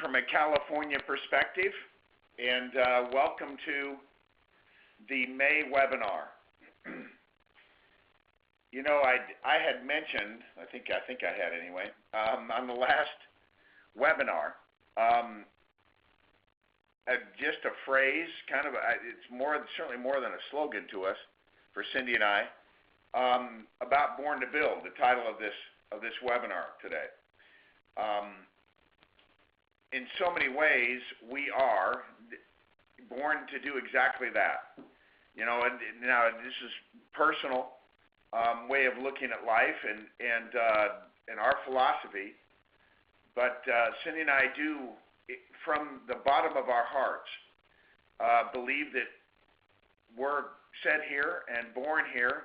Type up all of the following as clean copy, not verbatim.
from a California perspective, and welcome to the May webinar. You know, I had mentioned, I think I had anyway, on the last webinar, just a phrase, kind of, it's certainly more than a slogan to us, for Cindy and I, about Born to Build, the title of this webinar today. In so many ways, we are born to do exactly that. You know, and now this is personal way of looking at life and our philosophy, but Cindy and I do, from the bottom of our hearts, believe that we're set here and born here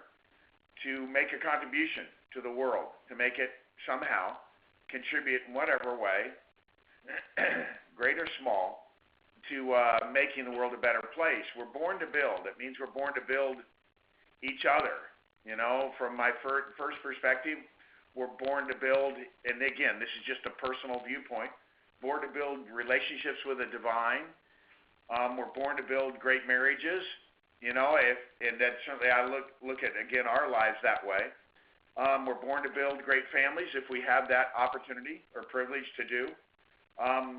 to make a contribution to the world, to make it somehow contribute in whatever way, great or small, to making the world a better place. We're born to build. It means we're born to build each other. You know, from my first perspective, we're born to build, and again, this is just a personal viewpoint, born to build relationships with the divine. We're born to build great marriages, you know, and that certainly I look at, again, our lives that way. We're born to build great families if we have that opportunity or privilege to do.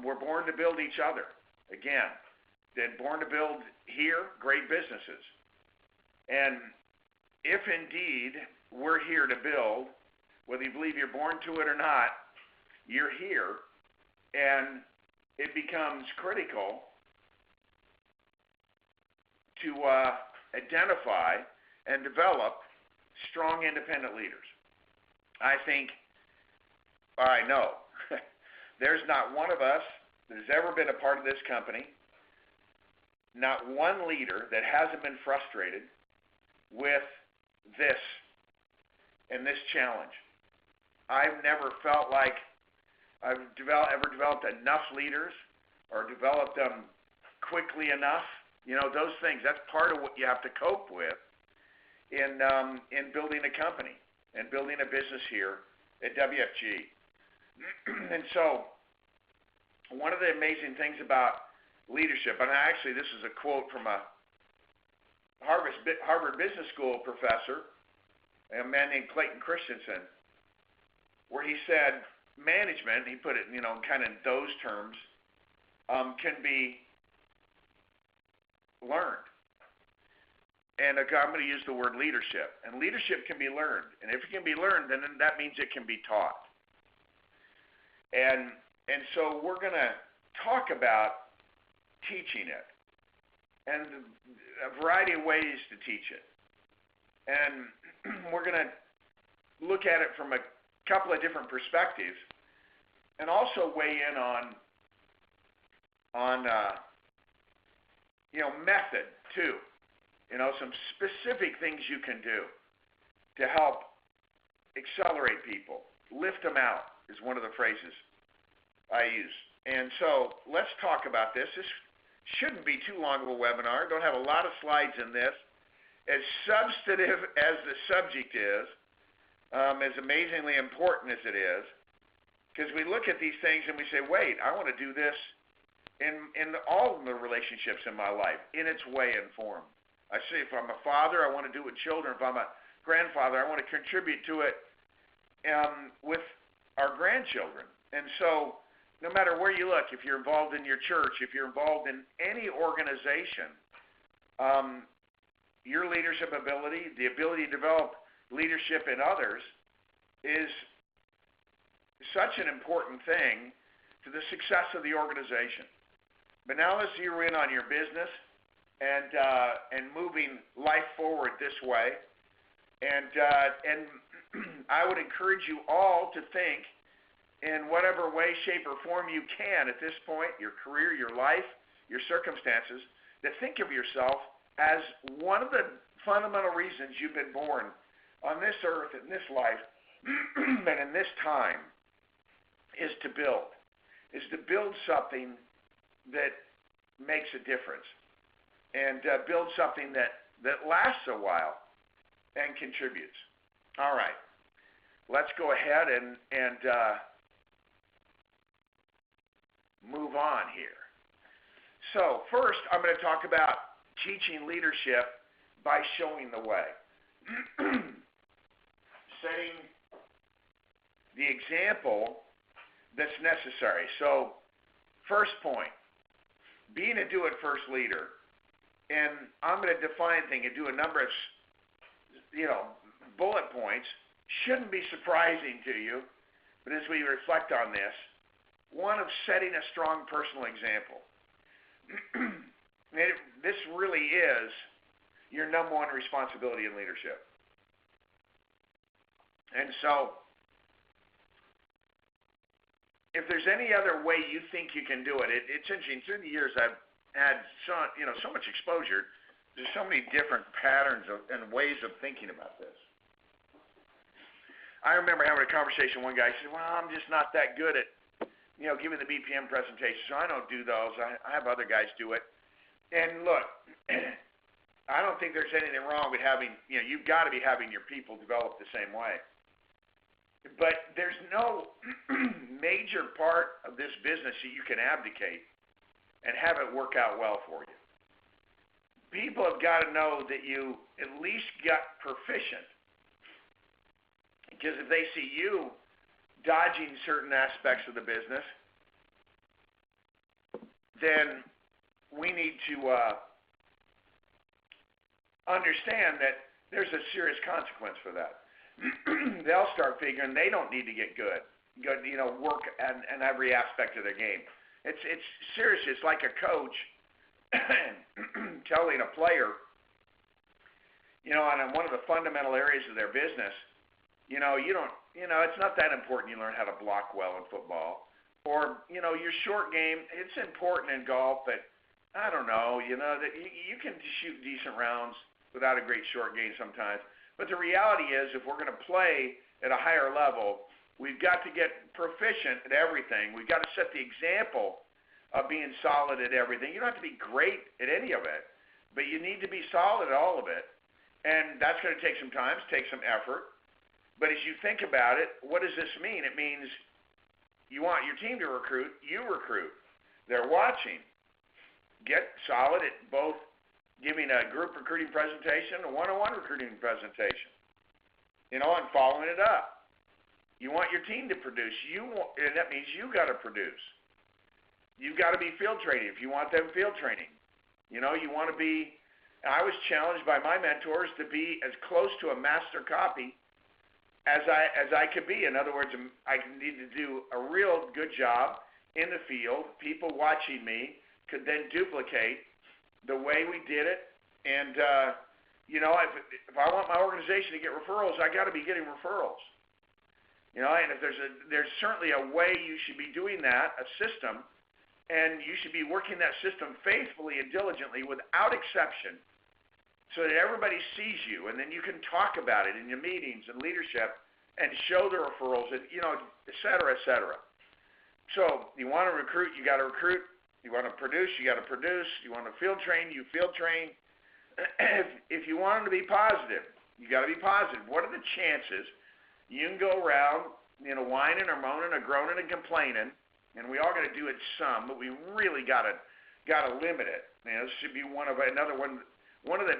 We're born to build each other. Again, then born to build here great businesses. And if indeed we're here to build, whether you believe you're born to it or not, you're here, and it becomes critical to identify and develop strong independent leaders. I know there's not one of us that has ever been a part of this company, not one leader that hasn't been frustrated with this and this challenge. I've never felt like I've ever developed enough leaders or developed them quickly enough. You know, those things, that's part of what you have to cope with in building a company and building a business here at WFG. And so, one of the amazing things about leadership, and actually this is a quote from a Harvard Business School professor, a man named Clayton Christensen, where he said management, he put it, you know, kind of in those terms, can be learned. And I'm going to use the word leadership. And leadership can be learned. And if it can be learned, then that means it can be taught. And so we're going to talk about teaching it and a variety of ways to teach it. And we're going to look at it from a couple of different perspectives and also weigh in on you know, method too. You know, some specific things you can do to help accelerate people. Lift them out is one of the phrases I use. And so let's talk about this. This shouldn't be too long of a webinar. Don't have a lot of slides in this. As substantive as the subject is, as amazingly important as it is, because we look at these things and we say, wait, I want to do this in all of the relationships in my life, in its way and form. I say if I'm a father, I want to do it with children. If I'm a grandfather, I want to contribute to it with our grandchildren. And so no matter where you look, if you're involved in your church, if you're involved in any organization, your leadership ability, the ability to develop leadership in others is such an important thing to the success of the organization. But now let's zero in on your business and moving life forward this way. And I would encourage you all to think in whatever way, shape, or form you can at this point, your career, your life, your circumstances, to think of yourself as one of the fundamental reasons you've been born on this earth, in this life, and in this time, is to build something that makes a difference, and build something that lasts a while and contributes. All right, let's go ahead and move on here. So first, I'm going to talk about teaching leadership by showing the way. Setting the example that's necessary. So first point, being a do-it-first leader, and I'm going to define things and do a number of, bullet points, shouldn't be surprising to you, but as we reflect on this, one of setting a strong personal example. This really is your number one responsibility in leadership. And so, if there's any other way you think you can do it, it's interesting. Through the years, I've had so much exposure. There's so many different patterns and ways of thinking about this. I remember having a conversation with one guy. He said, well, I'm just not that good at, giving the BPM presentation, so I don't do those. I have other guys do it. And look, I don't think there's anything wrong with having, you've got to be having your people develop the same way. But there's no major part of this business that you can abdicate and have it work out well for you. People have got to know that you at least got proficient. Because if they see you dodging certain aspects of the business, then we need to understand that there's a serious consequence for that. They'll start figuring they don't need to get good, work in every aspect of their game. It's serious. It's like a coach telling a player, on one of the fundamental areas of their business, it's not that important you learn how to block well in football. Or, your short game, it's important in golf, but I don't know, that you can shoot decent rounds without a great short game sometimes. But the reality is, if we're going to play at a higher level, we've got to get proficient at everything. We've got to set the example of being solid at everything. You don't have to be great at any of it, but you need to be solid at all of it. And that's going to take some time, take some effort. But as you think about it, what does this mean? It means you want your team to recruit, you recruit. They're watching. Get solid at both giving a group recruiting presentation, a one-on-one recruiting presentation, and following it up. You want your team to produce. And that means you got to produce. You've got to be field training if you want them field training. You want to be. I was challenged by my mentors to be as close to a master copy as I could be. In other words, I need to do a real good job in the field. People watching me could then duplicate the way we did it. And, if I want my organization to get referrals, I got to be getting referrals. And if there's certainly a way you should be doing that, a system, and you should be working that system faithfully and diligently without exception so that everybody sees you, and then you can talk about it in your meetings and leadership and show the referrals, and, et cetera, et cetera. So you want to recruit, you got to recruit. You want to produce, you got to produce. You want to field train, you field train. If you want them to be positive, you got to be positive. What are the chances you can go around, whining or moaning or groaning and complaining, and we all got to do it some, but we really got to limit it. This should be one of the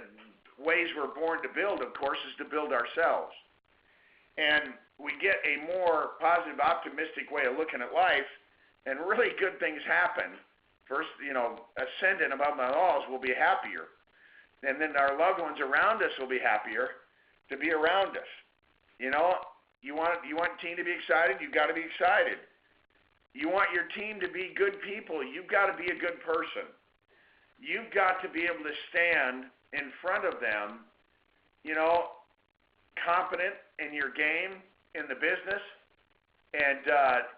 ways we're born to build, of course, is to build ourselves. And we get a more positive, optimistic way of looking at life, and really good things happen. First, ascendant above the walls will be happier. And then our loved ones around us will be happier to be around us. You want your team to be excited, you've got to be excited. You want your team to be good people, you've got to be a good person. You've got to be able to stand in front of them, competent in your game, in the business, and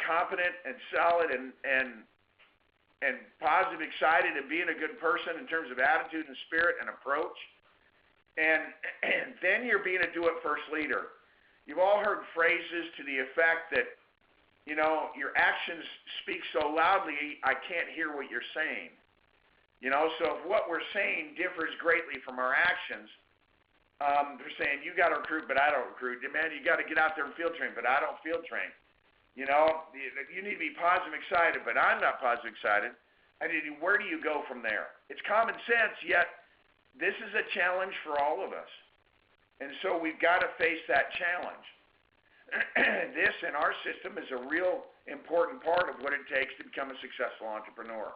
competent and solid and positive, excited, and being a good person in terms of attitude and spirit and approach. And then you're being a do-it-first leader. You've all heard phrases to the effect that, your actions speak so loudly, I can't hear what you're saying. So if what we're saying differs greatly from our actions, they're saying, you got to recruit, but I don't recruit. Man, you got to get out there and field train, but I don't field train. You know, you need to be positive excited, but I'm not positive excited. Where do you go from there? It's common sense, yet this is a challenge for all of us. And so we've got to face that challenge. This in our system is a real important part of what it takes to become a successful entrepreneur.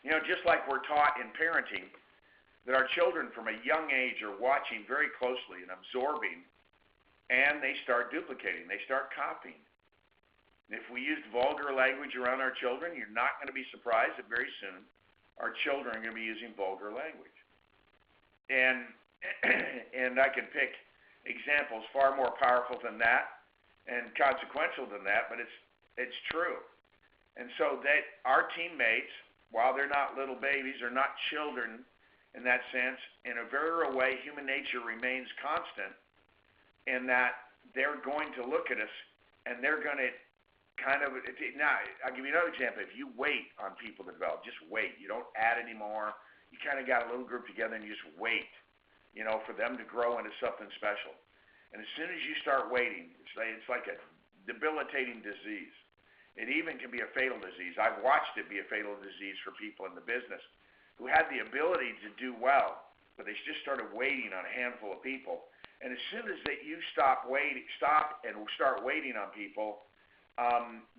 You know, just like we're taught in parenting, that our children from a young age are watching very closely and absorbing, and they start duplicating, they start copying. And if we used vulgar language around our children, you're not going to be surprised that very soon our children are going to be using vulgar language. And I could pick examples far more powerful than that and consequential than that, but it's true. And so that our teammates, while they're not little babies, are not children in that sense. In a very real way, human nature remains constant in that they're going to look at us and they're going to kind of, now, I'll give you another example. If you wait on people to develop, just wait. You don't add anymore. You kind of got a little group together and you just wait, you know, for them to grow into something special. And as soon as you start waiting, it's like a debilitating disease. It even can be a fatal disease. I've watched it be a fatal disease for people in the business who had the ability to do well, but they just started waiting on a handful of people. And as soon as you stop and start waiting on people,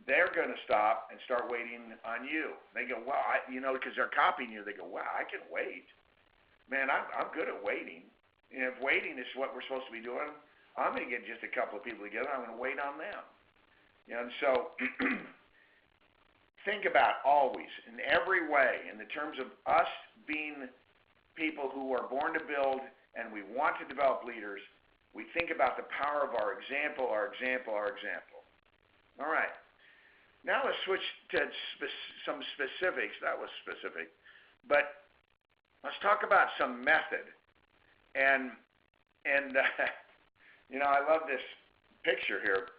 they're going to stop and start waiting on you. They go, well, because they're copying you. They go, wow, I can wait. Man, I'm good at waiting. And if waiting is what we're supposed to be doing, I'm going to get just a couple of people together. I'm going to wait on them. You know, and so think about always, in every way, in the terms of us being people who are born to build and we want to develop leaders, we think about the power of our example, our example, our example. All right. Now let's switch to some specifics. That was specific. But let's talk about some method. And you know, I love this picture here.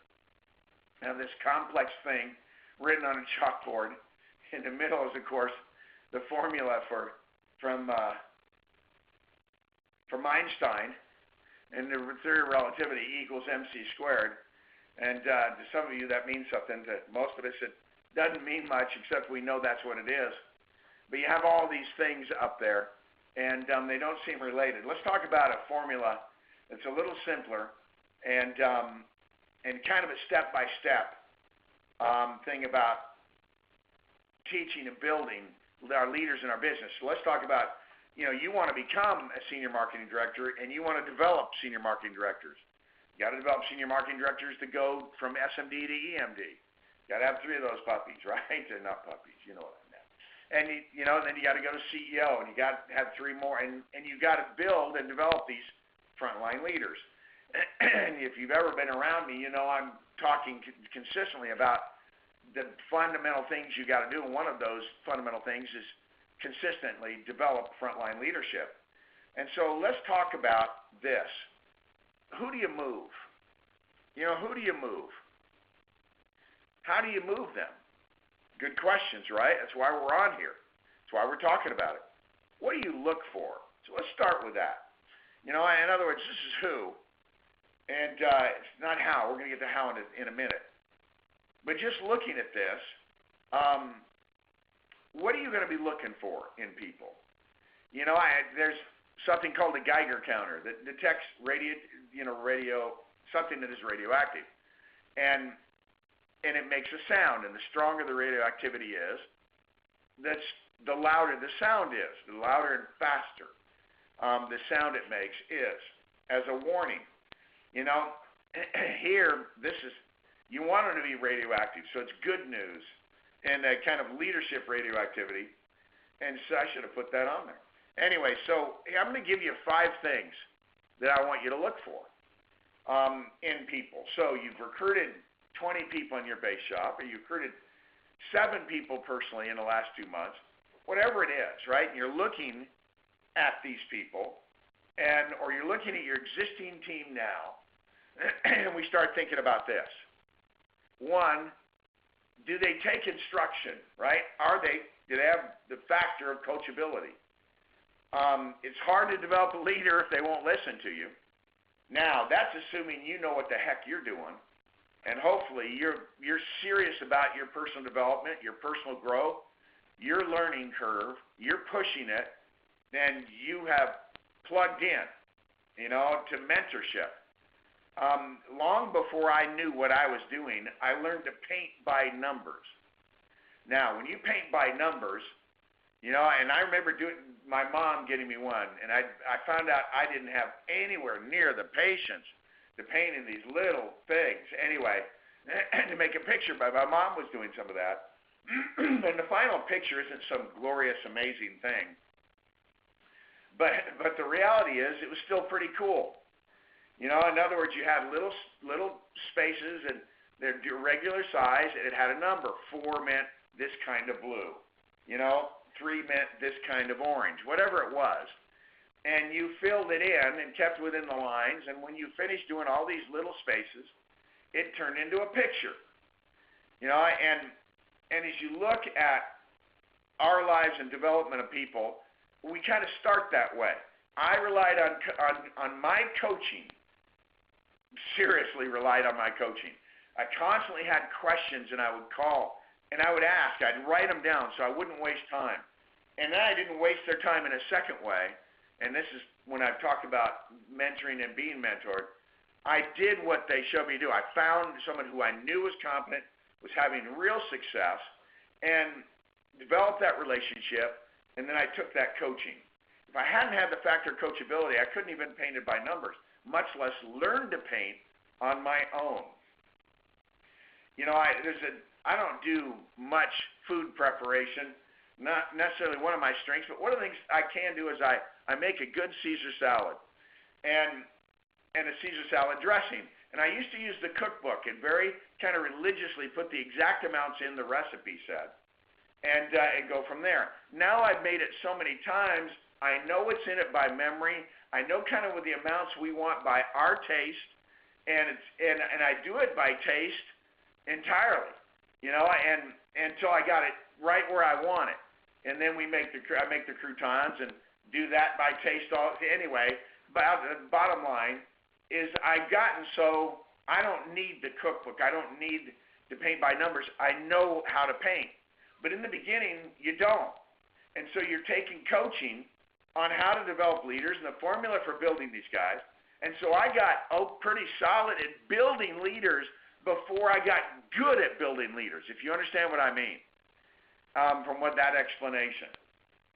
Now this complex thing written on a chalkboard. In the middle is, of course, the formula from Einstein, and the theory of relativity equals mc squared. And to some of you, that means something. To most of us, it doesn't mean much, except we know that's what it is. But you have all these things up there, and they don't seem related. Let's talk about a formula that's a little simpler and kind of a step-by-step thing about teaching and building our leaders in our business. So let's talk about, you know, you want to become a senior marketing director and you want to develop senior marketing directors. You got to develop senior marketing directors to go from SMD to EMD. You got to have 3 of those puppies, right? They're not puppies, you know what I mean. And you know, then you got to go to CEO, and you got to have 3 more, and you got to build and develop these frontline leaders. And if you've ever been around me, you know I'm talking consistently about the fundamental things you got to do, and one of those fundamental things is consistently develop frontline leadership. And so let's talk about this. Who do you move? You know, who do you move? How do you move them? Good questions, right? That's why we're on here. That's why we're talking about it. What do you look for? So let's start with that. You know, in other words, this is who, and it's not how. We're going to get to how in a minute. But just looking at this, what are you going to be looking for in people? You know, there's something called a Geiger counter that detects something that is radioactive, and it makes a sound. And the stronger the radioactivity is, the louder the sound is. The louder and faster the sound it makes is, as a warning. You know, here you want it to be radioactive, so it's good news, and a kind of leadership radioactivity. And so I should have put that on there. Anyway, so I'm going to give you 5 things that I want you to look for in people. So you've recruited 20 people in your base shop, or you recruited 7 people personally in the last 2 months, whatever it is, right? And you're looking at these people, or you're looking at your existing team now, and we start thinking about this. 1, do they take instruction, right? Do they have the factor of coachability? It's hard to develop a leader if they won't listen to you. Now, that's assuming you know what the heck you're doing. and hopefully you're serious about your personal development, your personal growth, your learning curve, you're pushing it, then you have plugged in, to mentorship. Long before I knew what I was doing, I learned to paint by numbers. Now, when you paint by numbers, and I remember my mom getting me one, and I found out I didn't have anywhere near the patience to paint in these little things. Anyway, to make a picture, but my mom was doing some of that. And the final picture isn't some glorious, amazing thing. But the reality is, it was still pretty cool. In other words, you had little spaces, and they're regular size, and it had a number. 4 meant this kind of blue. 3 meant this kind of orange, whatever it was. And you filled it in and kept within the lines, and when you finished doing all these little spaces, it turned into a picture. And as you look at our lives and development of people, we kind of start that way. I relied on my coaching, seriously relied on my coaching. I constantly had questions, and I would call, and I would ask. I'd write them down so I wouldn't waste time. And then I didn't waste their time in a second way, and this is when I've talked about mentoring and being mentored. I did what they showed me to do. I found someone who I knew was competent, was having real success, and developed that relationship, and then I took that coaching. If I hadn't had the factor of coachability, I couldn't even paint it by numbers, much less learn to paint on my own. I don't do much food preparation, not necessarily one of my strengths, but one of the things I can do is I make a good Caesar salad and a Caesar salad dressing. And I used to use the cookbook and very kind of religiously put the exact amounts in the recipe said and go from there. Now I've made it so many times, I know what's in it by memory. I know kind of what the amounts we want by our taste, and I do it by taste entirely, and until I got it right where I want it. And then I make the croutons and do that by taste. Anyway, but the bottom line is I've gotten so I don't need the cookbook. I don't need to paint by numbers. I know how to paint. But in the beginning, you don't. And so you're taking coaching on how to develop leaders and the formula for building these guys. And so I got pretty solid at building leaders before I got good at building leaders, if you understand what I mean, from that explanation.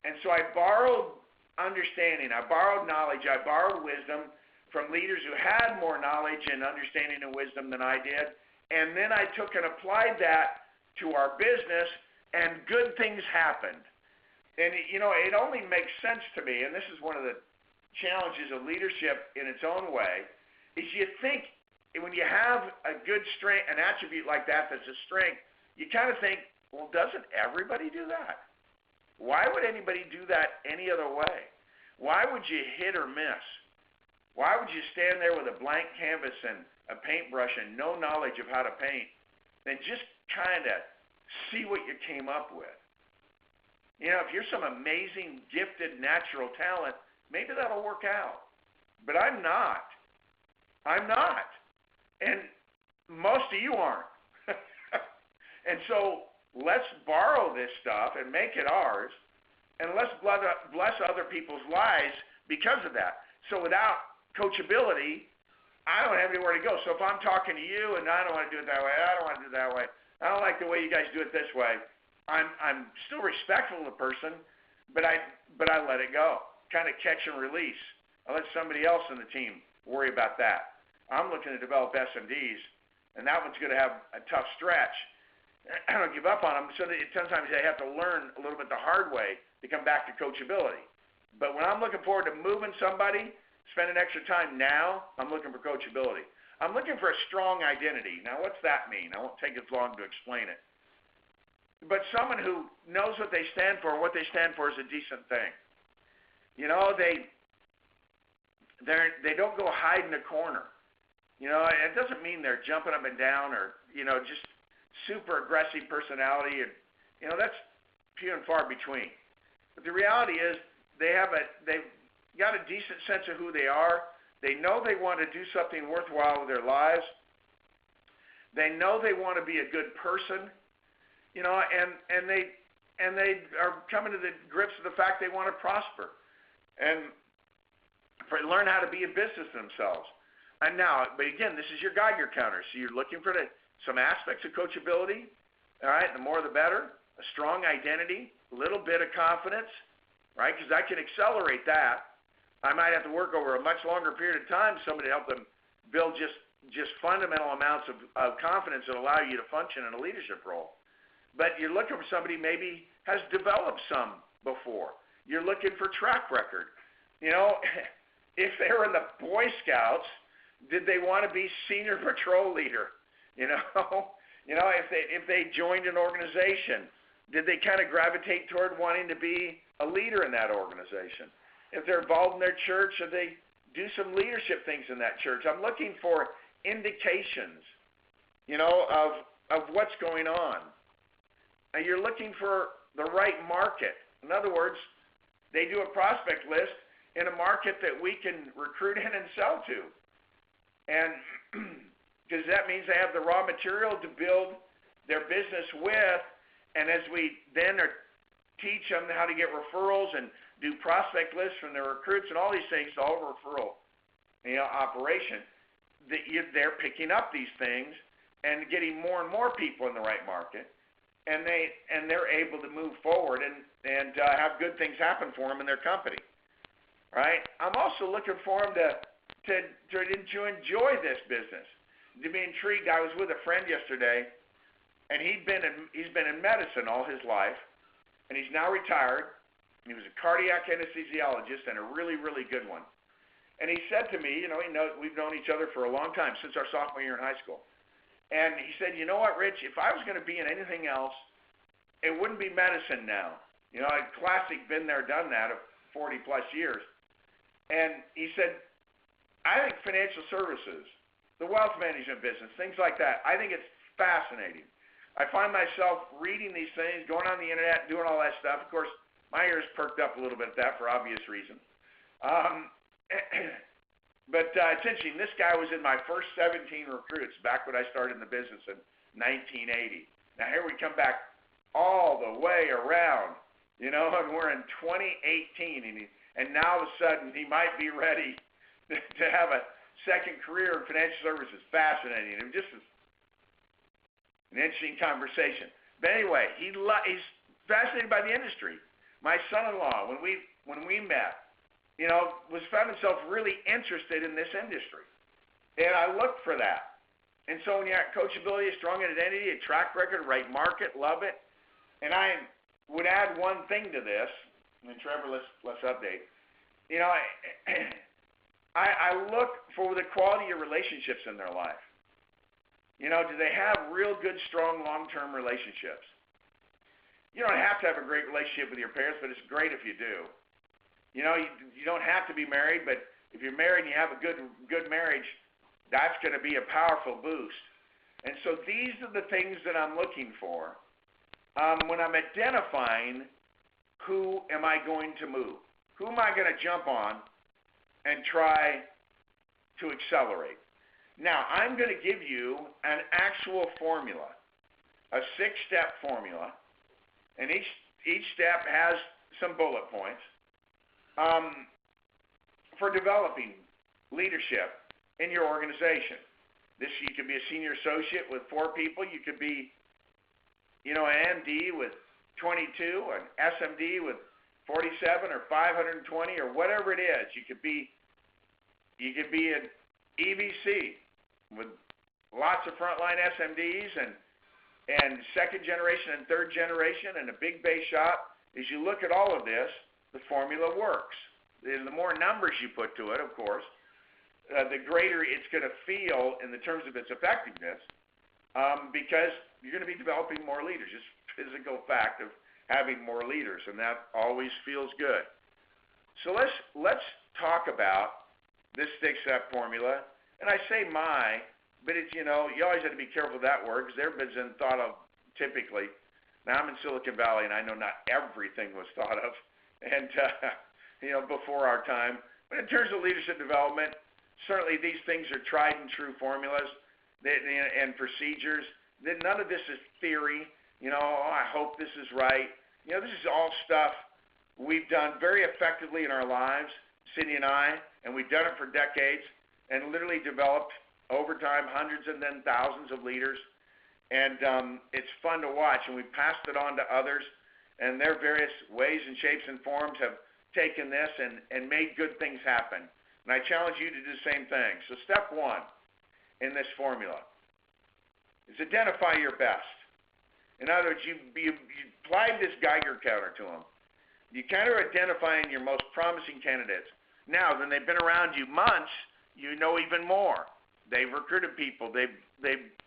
And so I borrowed understanding, I borrowed knowledge, I borrowed wisdom from leaders who had more knowledge and understanding and wisdom than I did, and then I took and applied that to our business, and good things happened. And, it only makes sense to me, and this is one of the challenges of leadership in its own way, is you think when you have a good strength, an attribute like that that's a strength, you kind of think, well, doesn't everybody do that? Why would anybody do that any other way? Why would you hit or miss? Why would you stand there with a blank canvas and a paintbrush and no knowledge of how to paint and just kind of see what you came up with? If you're some amazing, gifted, natural talent, maybe that'll work out. But I'm not. And most of you aren't. And so let's borrow this stuff and make it ours, and let's bless other people's lives because of that. So without coachability, I don't have anywhere to go. So if I'm talking to you and I don't want to do it that way, I don't want to do it that way, I don't like the way you guys do it this way, I'm still respectful of the person, but I let it go. Kind of catch and release. I let somebody else in the team worry about that. I'm looking to develop S&Ds, and that one's going to have a tough stretch. I don't give up on them, so that sometimes they have to learn a little bit the hard way to come back to coachability. But when I'm looking forward to moving somebody, spending extra time now, I'm looking for coachability. I'm looking for a strong identity. Now, what's that mean? I won't take as long to explain it. But someone who knows what they stand for, and what they stand for is a decent thing. They don't go hide in a corner. It doesn't mean they're jumping up and down or, just super aggressive personality. And, that's few and far between. But the reality is they've got a decent sense of who they are. They know they want to do something worthwhile with their lives. They know they want to be a good person, and they are coming to the grips with the fact they want to prosper and learn how to be a business themselves. And now, but again, this is your Geiger counter. So you're looking for some aspects of coachability. All right, the more the better. A strong identity, a little bit of confidence, right? Because I can accelerate that. I might have to work over a much longer period of time, somebody to help them build just fundamental amounts of confidence that allow you to function in a leadership role. But you're looking for somebody maybe has developed some before. You're looking for track record. If they were in the Boy Scouts, did they want to be senior patrol leader? If they joined an organization, did they kind of gravitate toward wanting to be a leader in that organization? If they're involved in their church, should they do some leadership things in that church? I'm looking for indications, of what's going on. And you're looking for the right market. In other words, they do a prospect list in a market that we can recruit in and sell to. And because that means they have the raw material to build their business with, and as we then teach them how to get referrals and do prospect lists from their recruits and all these things, all referral operation, they're picking up these things and getting more and more people in the right market, and they're able to move forward and have good things happen for them in their company. Right? I'm also looking for them to enjoy this business, to be intrigued. I was with a friend yesterday, and he's been in medicine all his life, and he's now retired. He was a cardiac anesthesiologist and a really, really good one. And he said to me, we've known each other for a long time, since our sophomore year in high school. And he said, you know what, Rich, if I was going to be in anything else, it wouldn't be medicine now. A classic been there, done that of 40 plus years. And he said, I think financial services, the wealth management business, things like that, I think it's fascinating. I find myself reading these things, going on the internet, doing all that stuff. Of course, my ears perked up a little bit at that for obvious reasons. But it's interesting. This guy was in my first 17 recruits back when I started in the business in 1980. Now, here we come back all the way around, and we're in 2018, and now all of a sudden he might be ready to have a second career in financial services. Fascinating. It just is an interesting conversation. But anyway, he's fascinated by the industry. My son-in-law, when we met, found himself really interested in this industry. And I looked for that. And so when you have coachability, a strong identity, a track record, right market, love it. And I would add one thing to this, and Trevor, let's update. I look for the quality of relationships in their life. Do they have real good, strong, long-term relationships? You don't have to have a great relationship with your parents, but it's great if you do. You don't have to be married, but if you're married and you have a good marriage, that's going to be a powerful boost. And so these are the things that I'm looking for when I'm identifying who am I going to move. Who am I going to jump on and try to accelerate? Now, I'm going to give you an actual formula, a 6-step formula, and each step has some bullet points for developing leadership in your organization. You could be a senior associate with 4 people. You could be, an MD with 22, an SMD with 47 or 520 or whatever it is. You could be an EVC with lots of frontline SMDs and second generation and third generation and a big base shop. As you look at all of this, the formula works. And the more numbers you put to it, of course, the greater it's going to feel in the terms of its effectiveness, because you're going to be developing more leaders. Just physical fact of having more leaders, and that always feels good. So let's talk about this 6-step formula. And I say but it's, you always have to be careful with that word, because everybody's been thought of typically. Now, I'm in Silicon Valley, and I know not everything was thought of, and before our time. But in terms of leadership development, certainly these things are tried and true formulas. and procedures. None of this is theory. I hope this is right. This is all stuff we've done very effectively in our lives, Cindy and I, and we've done it for decades and literally developed over time hundreds and then thousands of leaders. And it's fun to watch, and we've passed it on to others, and their various ways and shapes and forms have taken this and made good things happen. And I challenge you to do the same thing. So step one in this formula is identify your best. In other words, you applied this Geiger counter to them. You kind of identifying your most promising candidates. Now, when they've been around you months, you know even more. They've recruited people. They've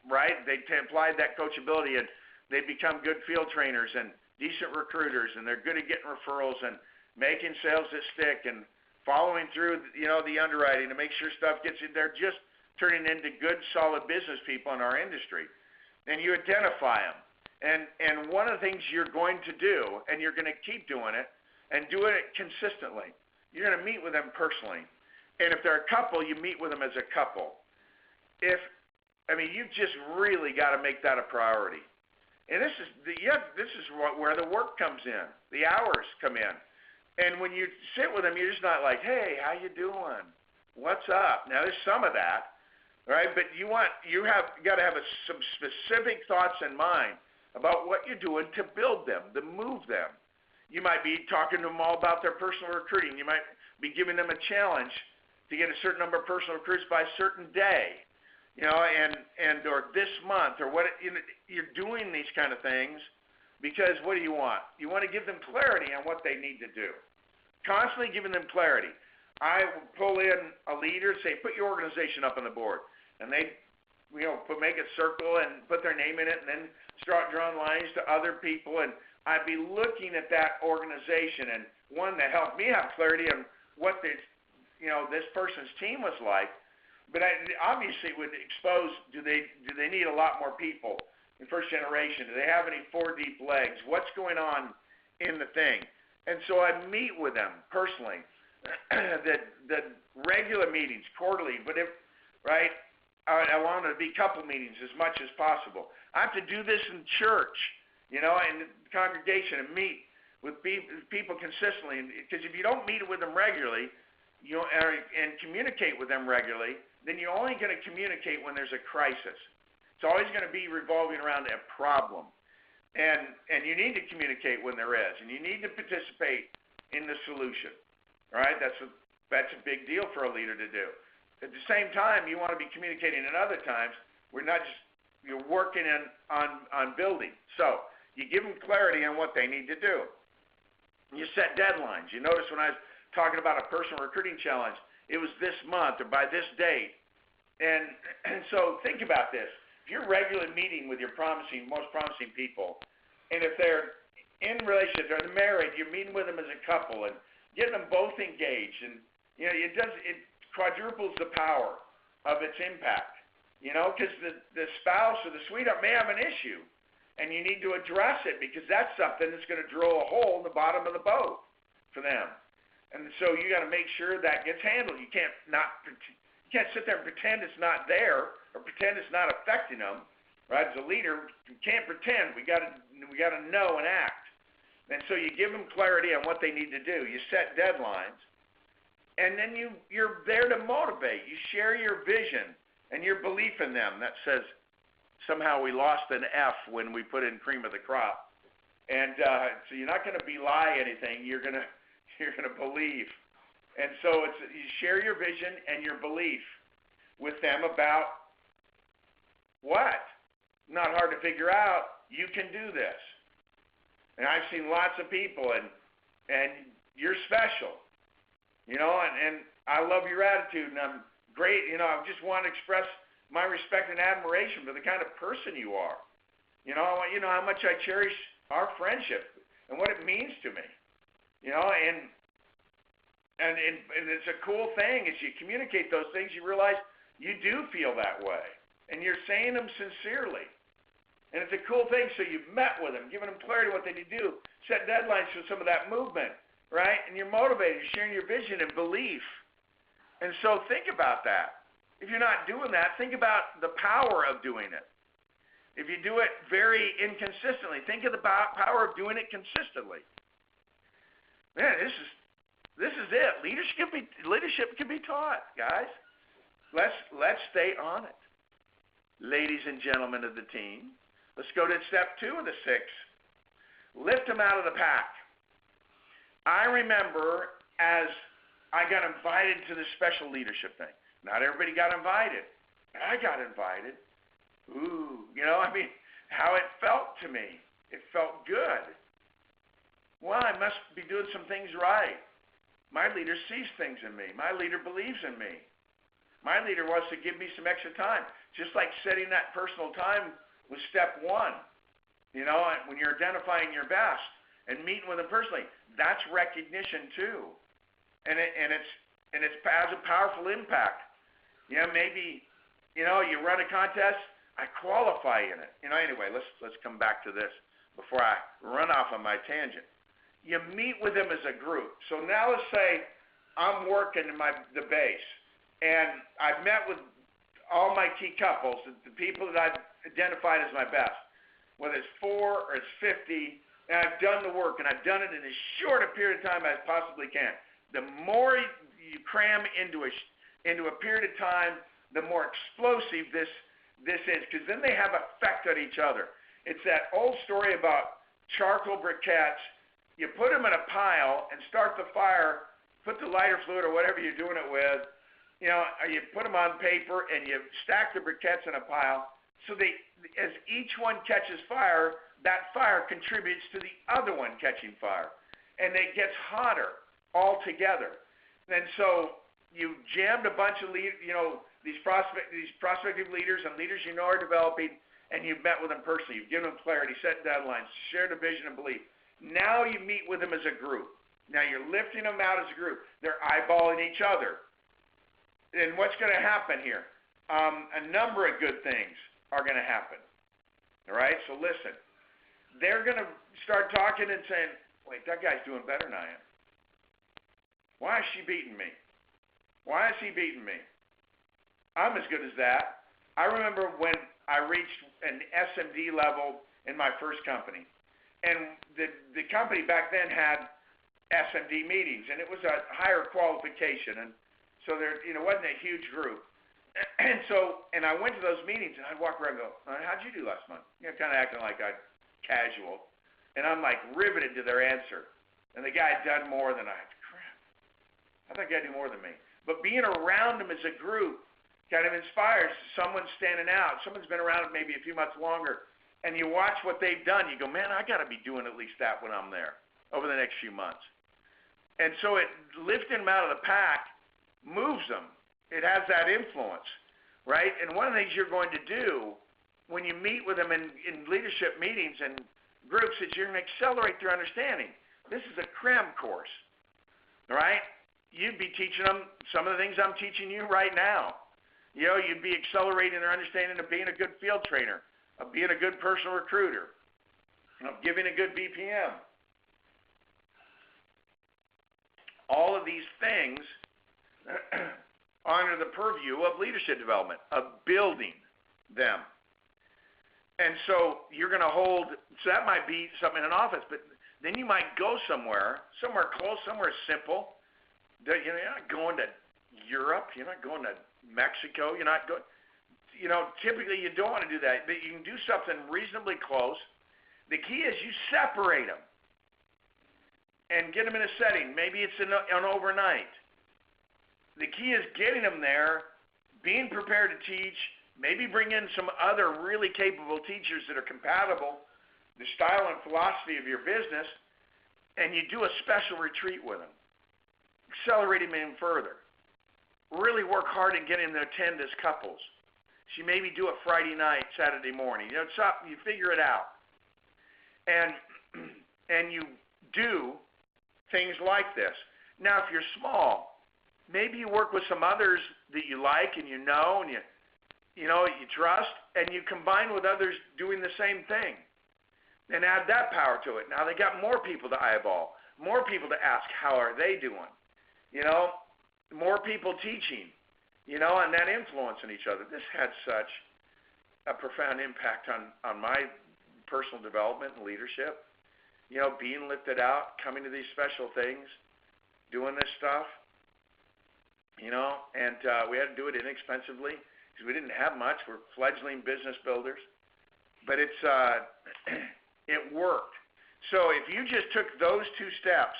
applied that coachability, and they've become good field trainers and decent recruiters, and they're good at getting referrals and making sales that stick and following through, the underwriting to make sure stuff gets in. They're just turning into good, solid business people in our industry. And you identify them. And one of the things you're going to do, and you're going to keep doing it, and doing it consistently, you're going to meet with them personally. And if they're a couple, you meet with them as a couple. You've just really got to make that a priority. And this is where the work comes in. The hours come in. And when you sit with them, you're just not like, hey, how you doing? What's up? Now, there's some of that, right? But you got to have some specific thoughts in mind about what you're doing to build them, to move them. You might be talking to them all about their personal recruiting. You might be giving them a challenge to get a certain number of personal recruits by a certain day, or this month, or what. You're doing these kind of things because what do you want? You want to give them clarity on what they need to do. Constantly giving them clarity. I will pull in a leader and say, put your organization up on the board, and they, make a circle and put their name in it, and then start drawing lines to other people, and I'd be looking at that organization, and one that helped me have clarity on what this person's team was like. But obviously would expose, do they need a lot more people in first generation? Do they have any 4 deep legs? What's going on in the thing? And so I meet with them personally, the regular meetings, quarterly, but I want it to be couple meetings as much as possible. I have to do this in church, in the congregation, and meet with people consistently. Because if you don't meet with them regularly, and communicate with them regularly, then you're only going to communicate when there's a crisis. It's always going to be revolving around a problem. And you need to communicate when there is, and you need to participate in the solution. All right? That's a big deal for a leader to do. At the same time, you want to be communicating at other times. You're working on building. So you give them clarity on what they need to do. You set deadlines. You notice when I was talking about a personal recruiting challenge, it was this month or by this date. And so think about this. If you're regularly meeting with your most promising people, and if they're in relationship, they're married, you're meeting with them as a couple and getting them both engaged, and it quadruples the power of its impact. Because the spouse or the sweetheart may have an issue, and you need to address it because that's something that's going to drill a hole in the bottom of the boat for them. And so you got to make sure that gets handled. You can't sit there and pretend it's not there or pretend it's not affecting them, right? As a leader, you can't pretend. We got to know and act. And so you give them clarity on what they need to do. You set deadlines, and then you're there to motivate. You share your vision and your belief in them. That says somehow we lost an F when we put in cream of the crop. And so you're not going to belie anything. You're going to believe. And so you share your vision and your belief with them about what? Not hard to figure out. You can do this. And I've seen lots of people, and you're special, and I love your attitude, and I'm great. I just want to express my respect and admiration for the kind of person you are. I want you to know how much I cherish our friendship and what it means to me. And it's a cool thing as you communicate those things, you realize you do feel that way, and you're saying them sincerely. And it's a cool thing. So you've met with them, given them clarity what they need to do, set deadlines for some of that movement, right? And you're motivated, you're sharing your vision and belief. And so think about that. If you're not doing that, think about the power of doing it. If you do it very inconsistently, think of the power of doing it consistently. Man, this is it. Leadership can be taught, guys. Let's stay on it. Ladies and gentlemen of the team, let's go to step 2 of the 6. Lift them out of the pack. I remember as I got invited to the special leadership thing. Not everybody got invited, but I got invited. Ooh, how it felt to me. It felt good. Well, I must be doing some things right. My leader sees things in me. My leader believes in me. My leader wants to give me some extra time. Just like setting that personal time was step 1. When you're identifying your best and meeting with them personally, that's recognition too. And it has a powerful impact. Maybe, you run a contest, I qualify in it. Anyway, let's come back to this before I run off on my tangent. You meet with them as a group. So now let's say I'm working in the base, and I've met with all my key couples, the people that I've identified as my best, whether it's 4 or it's 50, and I've done the work, and I've done it in as short a period of time as I possibly can. The more you cram into a period of time, the more explosive this is, because then they have effect on each other. It's that old story about charcoal briquettes. You put them in a pile and start the fire, put the lighter fluid or whatever you're doing it with, you put them on paper and you stack the briquettes in a pile, so as each one catches fire, that fire contributes to the other one catching fire, and it gets hotter all together. And so you jammed a bunch of these prospective leaders and leaders are developing, and you've met with them personally. You've given them clarity, set deadlines, shared a vision and belief. Now you meet with them as a group. Now you're lifting them out as a group. They're eyeballing each other. And what's going to happen here? A number of good things are going to happen. All right? So listen. They're going to start talking and saying, wait, that guy's doing better than I am. Why is she beating me? Why is he beating me? I'm as good as that. I remember when I reached an SMD level in my first company. And the company back then had SMD meetings, and it was a higher qualification. And so there, wasn't a huge group. And I went to those meetings, and I'd walk around and go, how'd you do last month? Kind of acting like I'm casual. And I'm like riveted to their answer. And the guy had done more than I had. Crap. I thought the guy did more than me. But being around them as a group kind of inspires someone standing out. Someone's been around maybe a few months longer. And you watch what they've done. You go, man, I got to be doing at least that when I'm there over the next few months. And so lifting them out of the pack moves them. It has that influence, right? And one of the things you're going to do when you meet with them in leadership meetings and groups is you're going to accelerate their understanding. This is a cram course, all right? You'd be teaching them some of the things I'm teaching you right now. You'd be accelerating their understanding of being a good field trainer, of being a good personal recruiter, of giving a good BPM. All of these things under the purview of leadership development, of building them. And so you're going to hold, so that might be something in an office, but then you might go somewhere close, somewhere simple. You're not going to Europe. You're not going to Mexico. You're not going, typically you don't want to do that, but you can do something reasonably close. The key is you separate them and get them in a setting. Maybe it's an overnight. The key is getting them there, being prepared to teach, maybe bring in some other really capable teachers that are compatible, the style and philosophy of your business, and you do a special retreat with them. Accelerate them in further. Really work hard in getting them to attend as couples. So you maybe do it Friday night, Saturday morning. You figure it out. And you do things like this. Now, if you're small, maybe you work with some others that you like and you know and you trust, and you combine with others doing the same thing and add that power to it. Now they got more people to eyeball, more people to ask how are they doing, more people teaching. and that influencing each other. This had such a profound impact on my personal development and leadership. Being lifted out, coming to these special things, doing this stuff, and we had to do it inexpensively because we didn't have much. We're fledgling business builders, but it worked. So if you just took those 2 steps,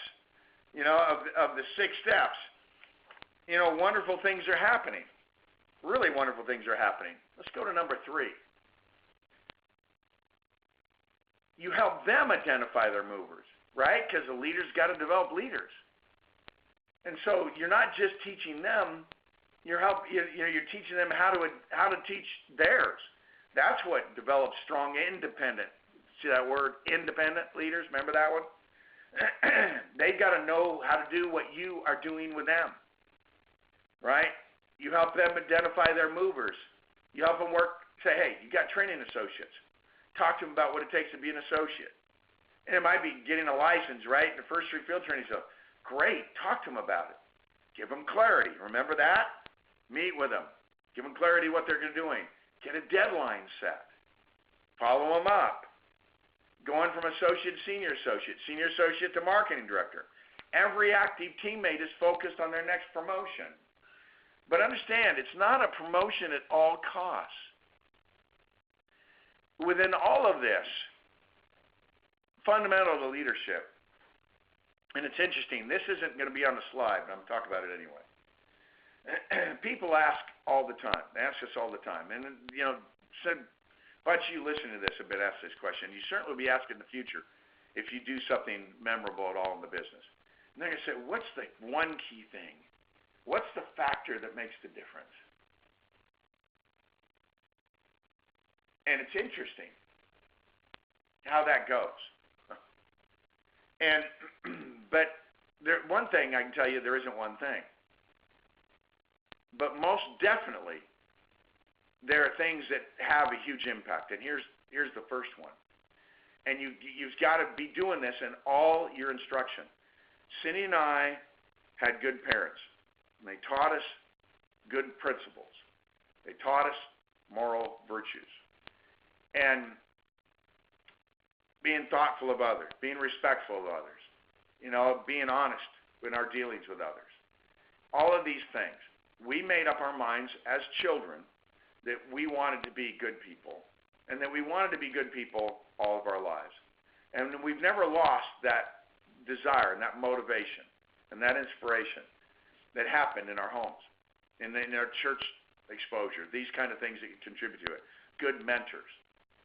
of the 6 steps, wonderful things are happening. Really wonderful things are happening. Let's go to number 3. You help them identify their movers, right? Because the leader's got to develop leaders. And so you're not just teaching them, you're teaching them how to teach theirs. That's what develops strong independent. See that word, independent leaders? Remember that one? They've got to know how to do what you are doing with them, right? You help them identify their movers. You help them say, hey, you got training associates. Talk to them about what it takes to be an associate. And it might be getting a license, right? The first 3 field training stuff. Great. Talk to them about it. Give them clarity. Remember that? Meet with them. Give them clarity what they're doing. Get a deadline set. Follow them up. Going from associate to senior associate to marketing director. Every active teammate is focused on their next promotion. But understand, it's not a promotion at all costs. Within all of this, fundamental to leadership, and it's interesting, this isn't going to be on the slide, but I'm talking about it anyway. People ask all the time. They ask us all the time. And, but you listen to this a bit, ask this question. You certainly will be asked in the future if you do something memorable at all in the business. And they're going to say, what's the one key thing? What's the factor that makes the difference? And it's interesting how that goes. But one thing I can tell you, there isn't one thing. But most definitely, there are things that have a huge impact. And here's the first one. And you've got to be doing this in all your instruction. Cindy and I had good parents. And they taught us good principles. They taught us moral virtues. And being thoughtful of others, being respectful of others, being honest in our dealings with others. All of these things. We made up our minds as children that we wanted to be good people, and that we wanted to be good people all of our lives. And we've never lost that desire and that motivation and that inspiration that happened in our homes, in our church exposure, these kind of things that contribute to it. Good mentors,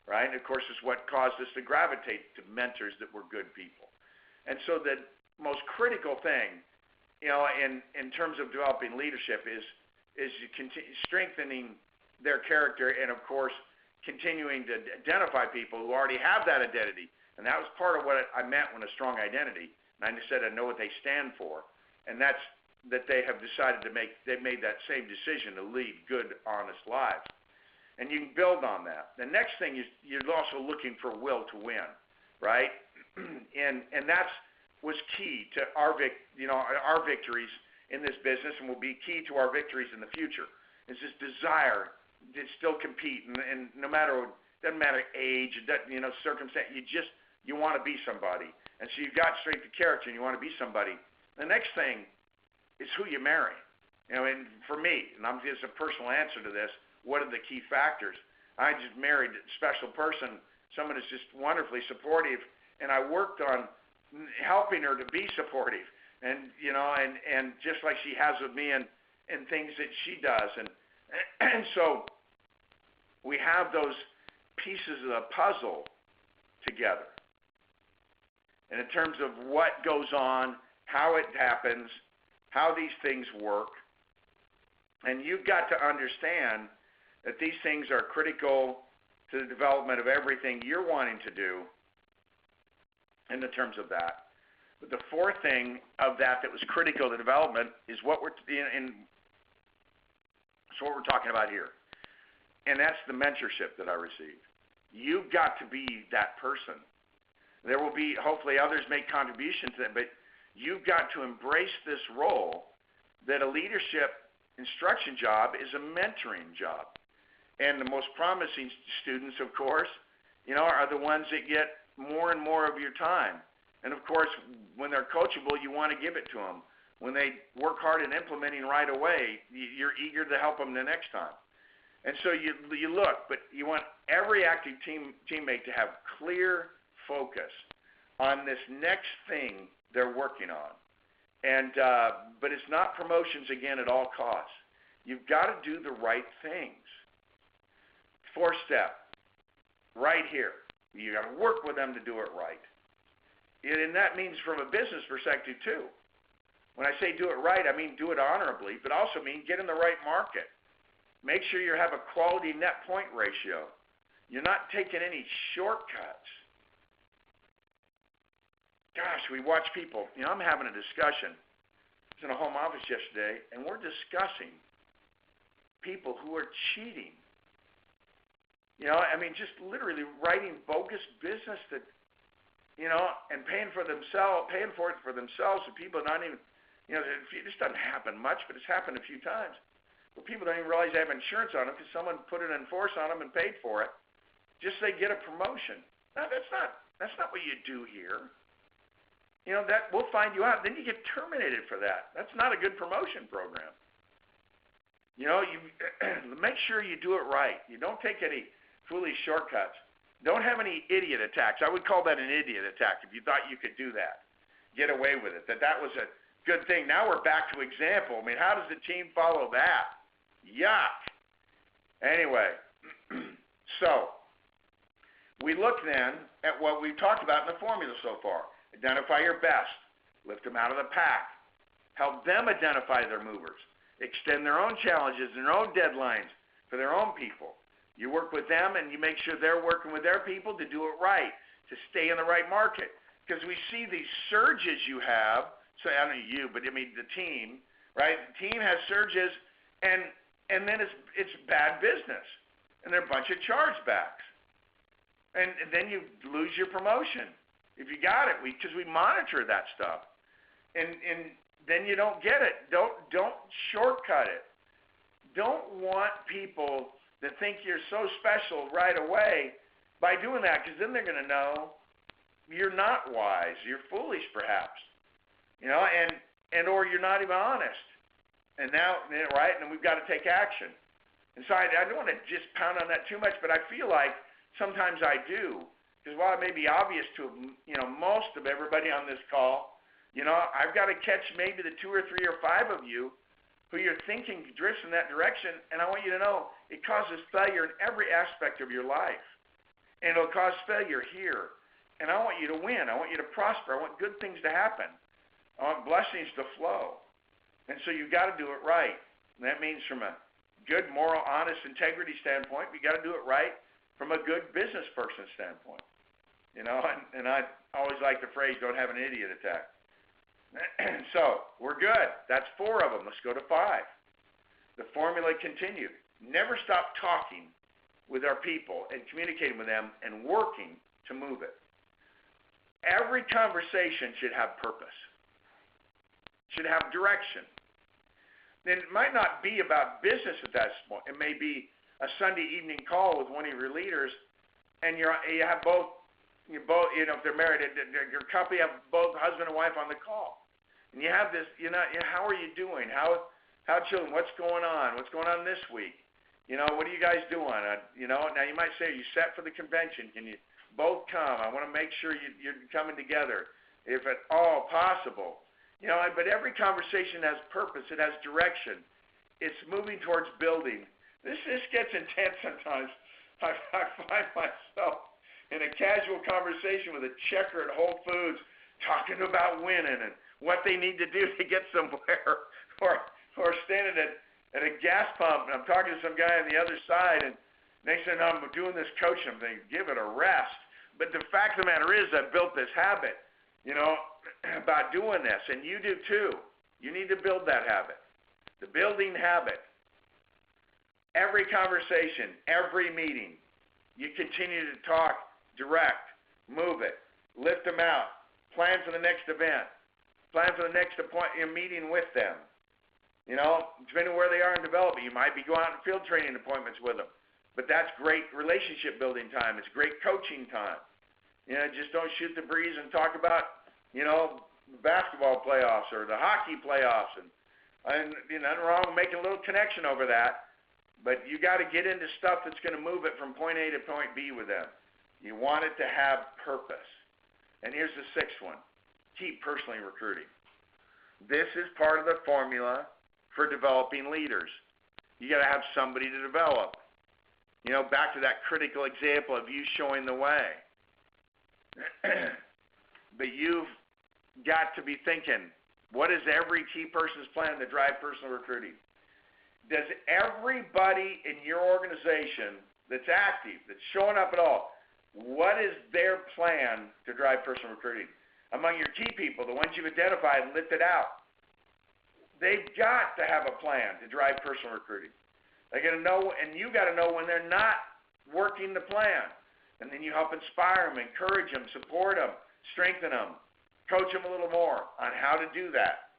right? And of course, it's what caused us to gravitate to mentors that were good people. And so the most critical thing, in terms of developing leadership is strengthening their character, and of course, continuing to identify people who already have that identity. And that was part of what I meant when a strong identity. And I just said I know what they stand for, and that's that they have decided to they've made that same decision to lead good, honest lives. And you can build on that. The next thing is you're also looking for will to win, right? And that's was key to our victories in this business, and will be key to our victories in the future. Is this desire to still compete, and no matter, doesn't matter age, circumstance, you want to be somebody. And so you've got strength of character, and you want to be somebody. The next thing is who you marry. And for me, and I'm just a personal answer to this, what are the key factors? I just married a special person, someone who's just wonderfully supportive, and I worked on helping her to be supportive, and just like she has with me, and things that she does, and so we have those pieces of the puzzle together. And in terms of what goes on, how it happens, how these things work, and you've got to understand that these things are critical to the development of everything you're wanting to do in the terms of that. But the fourth thing of that was critical to development is what we're talking about here. And that's the mentorship that I received. You've got to be that person. There will be, hopefully others make contributions to that, but you've got to embrace this role that a leadership instruction job is a mentoring job. And the most promising students, of course, are the ones that get more and more of your time. And of course, when they're coachable, you want to give it to them. When they work hard at implementing right away, you're eager to help them the next time. And so you look, but you want every active teammate to have clear focus on this next thing they're working on. And but it's not promotions again at all costs. You've got to do the right things. 4th step, right here. You got to work with them to do it right. And that means from a business perspective too. When I say do it right, I mean do it honorably, but also mean get in the right market. Make sure you have a quality net point ratio. You're not taking any shortcuts. Gosh, we watch people. I'm having a discussion. I was in a home office yesterday, and we're discussing people who are cheating. Just literally writing bogus business that, and paying for it for themselves, and people not even, it just doesn't happen much, but it's happened a few times. Well, people don't even realize they have insurance on them because someone put it in force on them and paid for it, just so they get a promotion. No, that's not what you do here. That we'll find you out. Then you get terminated for that. That's not a good promotion program. You make sure you do it right. You don't take any foolish shortcuts. Don't have any idiot attacks. I would call that an idiot attack if you thought you could do that. Get away with it. That was a good thing. Now we're back to example. How does the team follow that? Yuck. Anyway, so we look then at what we've talked about in the formula so far. Identify your best. Lift them out of the pack. Help them identify their movers. Extend their own challenges and their own deadlines for their own people. You work with them and you make sure they're working with their people to do it right, to stay in the right market. Because we see these surges you have, so I don't know you, but the team, right? The team has surges and then it's bad business. And they're a bunch of chargebacks. And then you lose your promotion. If you got it, because we monitor that stuff. And then you don't get it. Don't shortcut it. Don't want people that think you're so special right away by doing that, because then they're going to know you're not wise. You're foolish, perhaps. Or you're not even honest. And now, right? And we've got to take action. And so I don't want to just pound on that too much, but I feel like sometimes I do. Because while it may be obvious to most of everybody on this call, I've got to catch maybe the 2 or 3 or 5 of you who you're thinking drifts in that direction, and I want you to know it causes failure in every aspect of your life. And it'll cause failure here. And I want you to win. I want you to prosper. I want good things to happen. I want blessings to flow. And so you've got to do it right. And that means from a good, moral, honest, integrity standpoint, you got to do it right from a good business person standpoint. And I always like the phrase, don't have an idiot attack. So we're good. That's 4 of them. Let's go to 5. The formula continued. Never stop talking with our people and communicating with them and working to move it. Every conversation should have purpose, should have direction. Then it might not be about business at that point. It may be a Sunday evening call with one of your leaders, and you have both, if they're married, your couple, you have both husband and wife on the call. And you have this, how are you doing? How children, what's going on? What's going on this week? What are you guys doing? Now you might say, are you set for the convention? Can you both come? I want to make sure you're coming together, if at all possible. But every conversation has purpose. It has direction. It's moving towards building. This gets intense sometimes. I find myself in a casual conversation with a checker at Whole Foods talking about winning and what they need to do to get somewhere, or standing at a gas pump and I'm talking to some guy on the other side, and next thing I'm doing this coaching, I'm thinking, give it a rest. But the fact of the matter is, I built this habit, about doing this, and you do too. You need to build that habit, the building habit. Every conversation, every meeting, you continue to talk, direct, move it, lift them out, plan for the next event, plan for the next meeting with them. Depending on where they are in development, you might be going out on field training appointments with them. But that's great relationship building time. It's great coaching time. Just don't shoot the breeze and talk about, the basketball playoffs or the hockey playoffs. And nothing wrong with making a little connection over that. But you got to get into stuff that's going to move it from point A to point B with them. You want it to have purpose. And here's the sixth one. Keep personally recruiting. This is part of the formula for developing leaders. You got to have somebody to develop. Back to that critical example of you showing the way. But you've got to be thinking, what is every key person's plan to drive personal recruiting? Does everybody in your organization that's active, that's showing up at all, what is their plan to drive personal recruiting? Among your key people, the ones you've identified and lifted out, they've got to have a plan to drive personal recruiting. They're going to know, and you got to know when they're not working the plan. And then you help inspire them, encourage them, support them, strengthen them, coach them a little more on how to do that.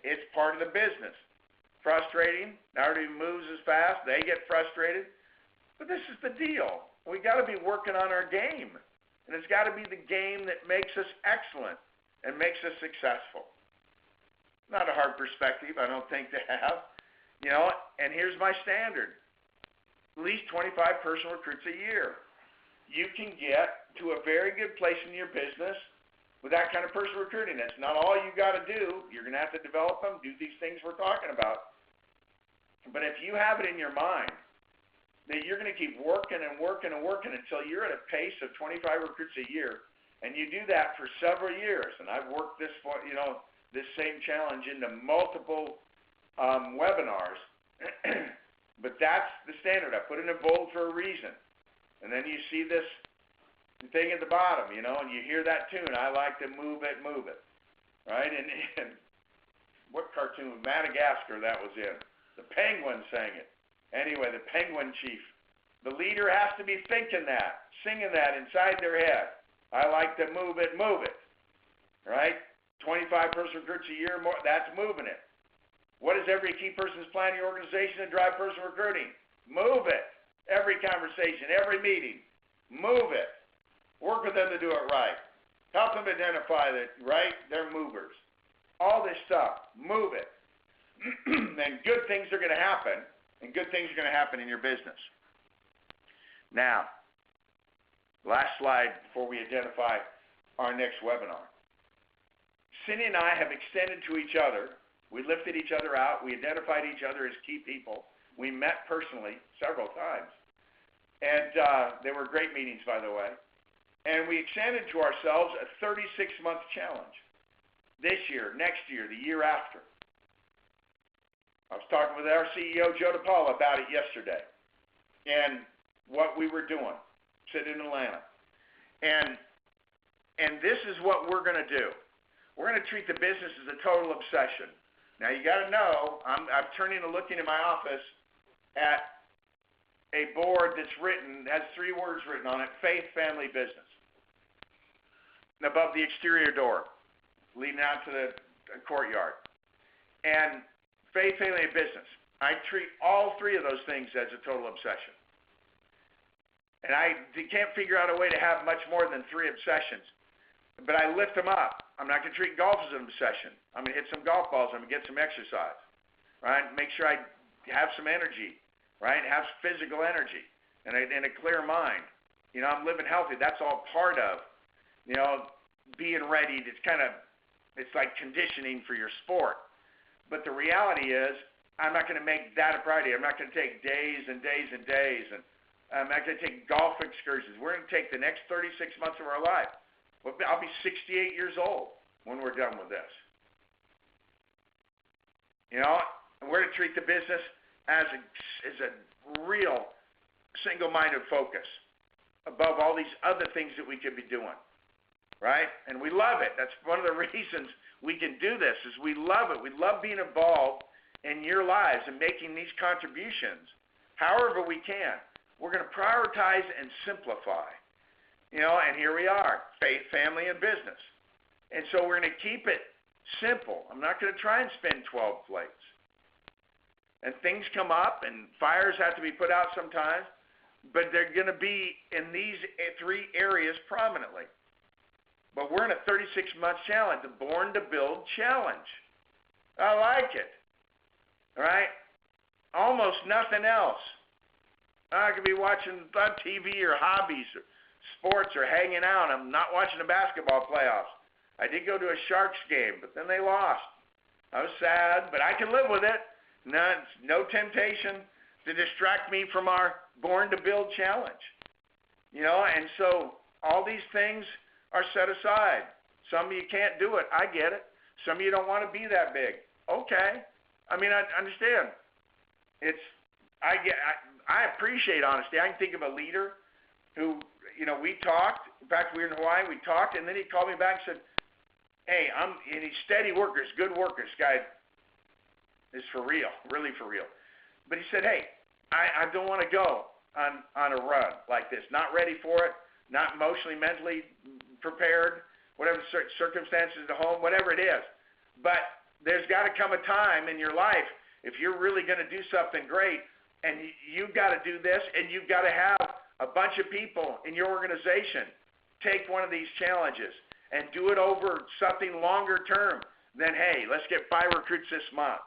It's part of the business. Frustrating. Nobody moves as fast. They get frustrated. But this is the deal. We got to be working on our game. And it's got to be the game that makes us excellent and makes us successful. Not a hard perspective, I don't think, to have. And here's my standard. At least 25 personal recruits a year. You can get to a very good place in your business with that kind of personal recruiting. That's not all you got to do. You're going to have to develop them, do these things we're talking about. But if you have it in your mind that you're going to keep working and working and working until you're at a pace of 25 recruits a year, and you do that for several years, and I've worked this same challenge into multiple webinars, but that's the standard. I put it in bold for a reason. And then you see this thing at the bottom, and you hear that tune, I like to move it, right? And what cartoon, Madagascar that was in? The penguin sang it. Anyway, the penguin chief. The leader has to be thinking that, singing that inside their head. I like to move it, right? 25 personal recruits a year, more, that's moving it. What is every key person's plan in your organization to drive personal recruiting? Move it. Every conversation, every meeting, move it. Work with them to do it right. Help them identify that, right? They're movers. All this stuff, move it. And good things are going to happen, and good things are going to happen in your business. Now, last slide before we identify our next webinar. Cindy and I have extended to each other. We lifted each other out. We identified each other as key people. We met personally several times. And they were great meetings, by the way. And we extended to ourselves a 36-month challenge. This year, next year, the year after. I was talking with our CEO, Joe DePaula, about it yesterday. And what we were doing, sitting in Atlanta. And this is what we're going to do. We're going to treat the business as a total obsession. Now, you got to know, I'm turning to looking in my office at a board that's written, has 3 words written on it, faith, family, business. And above the exterior door, leading out to the courtyard. And faith, family, and business. I treat all 3 of those things as a total obsession. And I can't figure out a way to have much more than 3 obsessions. But I lift them up. I'm not going to treat golf as an obsession. I'm going to hit some golf balls. I'm going to get some exercise, right? Make sure I have some energy, right? Have physical energy and a clear mind. I'm living healthy. That's all part of, being ready. It's like conditioning for your sport. But the reality is, I'm not going to make that a priority. I'm not going to take days and days and days. And I'm not going to take golf excursions. We're going to take the next 36 months of our life. I'll be 68 years old when we're done with this. And we're to treat the business as a real single-minded focus above all these other things that we could be doing, right? And we love it. That's one of the reasons we can do this is we love it. We love being involved in your lives and making these contributions however we can. We're going to prioritize and simplify. And here we are, faith, family, and business. And so we're going to keep it Simple. I'm not going to try and spin 12 plates. And things come up, and fires have to be put out sometimes, but they're going to be in these 3 areas prominently. But we're in a 36-month challenge, the Born to Build Challenge. I like it. All right? Almost nothing else. I could be watching on TV or hobbies or sports or hanging out. I'm not watching the basketball playoffs. I did go to a Sharks game, but then they lost. I was sad, but I can live with it. No temptation to distract me from our Born to Build Challenge. And so all these things are set aside. Some of you can't do it. I get it. Some of you don't want to be that big. Okay. I understand. I appreciate honesty. I can think of a leader who, we talked. In fact, we were in Hawaii. We talked, and then he called me back and said, "Hey, and he's steady workers, good workers. This guy is for real, really for real." But he said, "Hey, I don't want to go on a run like this. Not ready for it. Not emotionally, mentally prepared. Whatever the circumstances at home, whatever it is. But there's got to come a time in your life if you're really going to do something great, and you've got to do this, and you've got to have a bunch of people in your organization take one of these challenges and do it over something longer term than, hey, let's get 5 recruits this month.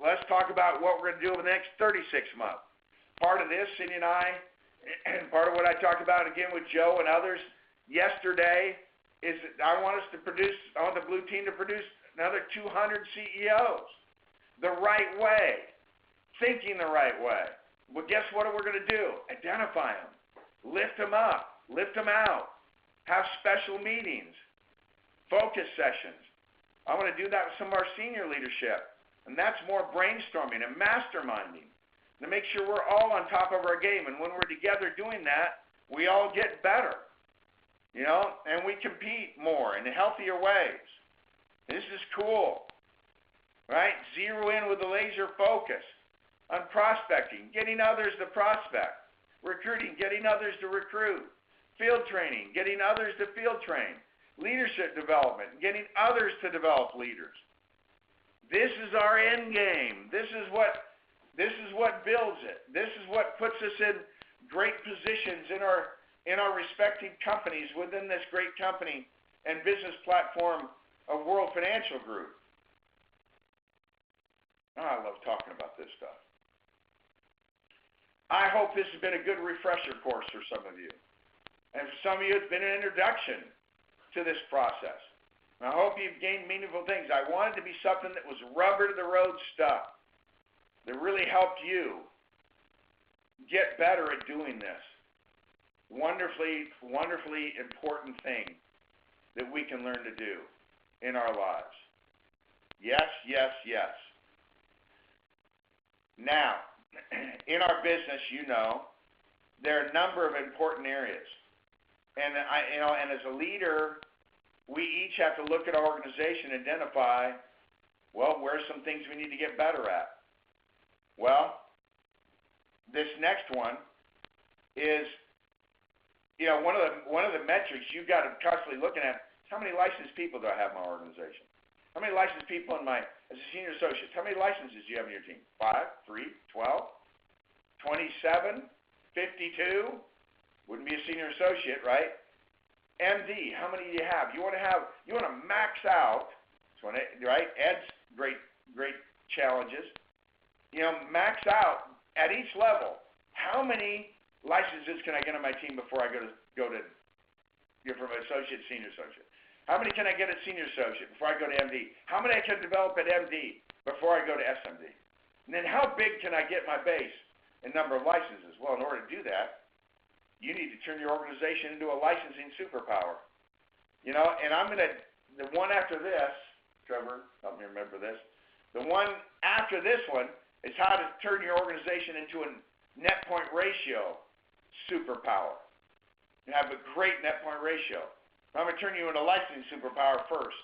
Let's talk about what we're going to do over the next 36 months. Part of this, Cindy and I, and part of what I talked about again with Joe and others yesterday is that I want the Blue Team to produce another 200 CEOs the right way, thinking the right way. Well, guess what we're going to do? Identify them, lift them up, lift them out, have special meetings, focus sessions. I want to do that with some of our senior leadership, and that's more brainstorming and masterminding to make sure we're all on top of our game. And when we're together doing that, we all get better, and we compete more in healthier ways. This is cool, right? Zero in with a laser focus on prospecting, getting others to prospect, recruiting, getting others to recruit, field training, getting others to field train, leadership development, getting others to develop leaders. This is our end game. This is what builds it. This is what puts us in great positions in our respective companies within this great company and business platform of World Financial Group. Oh, I love talking about this stuff. I hope this has been a good refresher course for some of you. And for some of you, it's been an introduction to this process. And I hope you've gained meaningful things. I wanted to be something that was rubber to the road stuff that really helped you get better at doing this. Wonderfully, wonderfully important thing that we can learn to do in our lives. Yes, yes, yes. Now, in our business, there are a number of important areas. And and as a leader, we each have to look at our organization and identify, where's some things we need to get better at? Well, this next one is, one of the metrics you've got to constantly looking at is how many licensed people do I have in my organization? How many licensed people as a senior associate? How many licenses do you have in your team? 5, 3, 12, 27, 52? Wouldn't be a senior associate, right? MD, how many do you have? You want to max out, right? Ed's great challenges. Max out at each level. How many licenses can I get on my team before I go to from associate to senior associate? How many can I get at senior associate before I go to MD? How many I can develop at MD before I go to SMD? And then how big can I get my base in number of licenses? Well, in order to do that, you need to turn your organization into a licensing superpower. And the one after this, Trevor, help me remember this. The one after this one is how to turn your organization into a net point ratio superpower. You have a great net point ratio. I'm going to turn you into a licensing superpower first.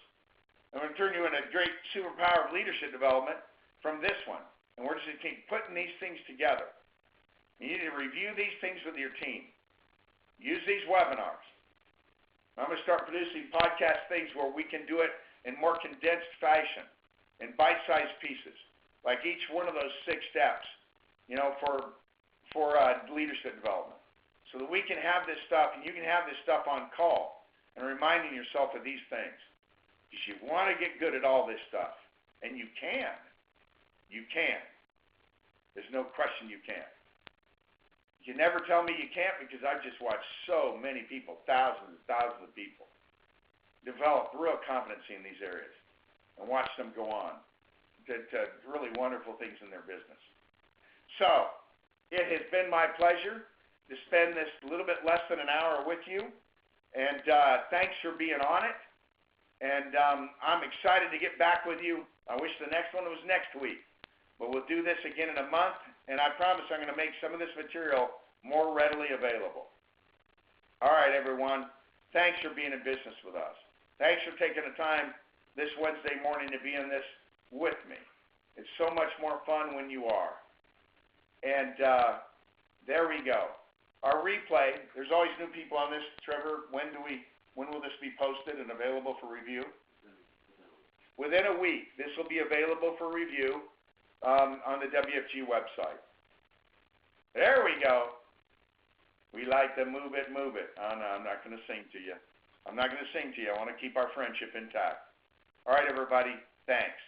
I'm going to turn you into a great superpower of leadership development from this one. And we're just going to keep putting these things together. You need to review these things with your team. Use these webinars. I'm going to start producing podcast things where we can do it in more condensed fashion, in bite-sized pieces, like each one of those 6 steps, for leadership development, so that we can have this stuff, and you can have this stuff on call, and reminding yourself of these things. Because you want to get good at all this stuff, and you can. You can. There's no question you can. You can never tell me you can't, because I've just watched so many people, thousands and thousands of people, develop real competency in these areas and watch them go on to really wonderful things in their business. So, it has been my pleasure to spend this little bit less than an hour with you, and thanks for being on it. And I'm excited to get back with you. I wish the next one was next week, but we'll do this again in a month, and I promise I'm going to make some of this material more readily available. All right, everyone. Thanks for being in business with us. Thanks for taking the time this Wednesday morning to be in this with me. It's so much more fun when you are. And there we go. Our replay, there's always new people on this. Trevor, when will this be posted and available for review? Within a week, this will be available for review on the WFG website. There we go. We like to move it. Oh, no, I'm not going to sing to you. I want to keep our friendship intact. All right, everybody. Thanks.